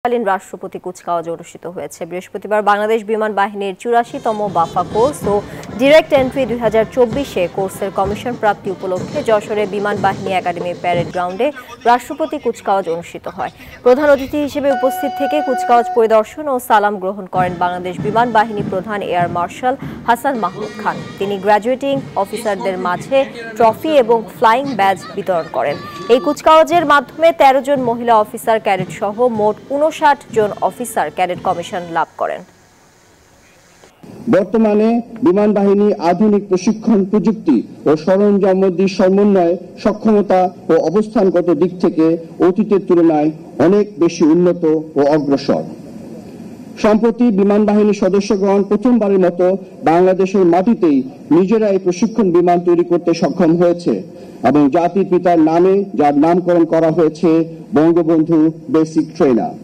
কালীন রাষ্ট্রপতি কুচকাওয়াজ অনুষ্ঠিত হয়েছে। বৃহস্পতিবার বাংলাদেশ বিমান বাহিনীর ৮৪তম বাফা কোর্স ও ডিরেক্ট এন্ট্রি ২০২৪ কোর্সের কমিশন প্রাপ্তি উপলক্ষে যশোরে বিমান বাহিনী একাডেমি প্যারেড গ্রাউন্ডে রাষ্ট্রপতি কুচকাওয়াজ অনুষ্ঠিত হয়। প্রধান অতিথি হিসেবে উপস্থিত থেকে কুচকাওয়াজ পরিদর্শন ও সালাম গ্রহণ করেন বাংলাদেশ বিমান বাহিনী প্রধান এয়ার মার্শাল হাসান মাহমুদ খান। তিনি গ্র্যাজুয়েটিং অফিসারদের মাঝে ট্রফি এবং ফ্লাইং ব্যাজ বিতরণ করেন। এই কুচকাওয়াজের মাধ্যমে ১৩ জন মহিলা অফিসার ক্যাডেট সহ মোট ৫৯ জন অফিসার ক্যাডেট কমিশন লাভ করেন। বর্তমানে বিমান বাহিনী আধুনিক প্রশিক্ষণ প্রযুক্তি ও সরঞ্জামাদির সমন্বয়ে সক্ষমতা ও অবস্থানগত দিক থেকে অতীতের তুলনায় অনেক বেশি উন্নত ও অগ্রসর। সম্প্রতি বিমান বাহিনীর সদস্যগণ প্রথমবারের মতো বাংলাদেশের মাটিতেই নিজেরাই প্রশিক্ষণ বিমান তৈরি করতে সক্ষম হয়েছে এবং জাতির পিতার নামে যার নামকরণ করা হয়েছে বঙ্গবন্ধু বেসিক ট্রেনার।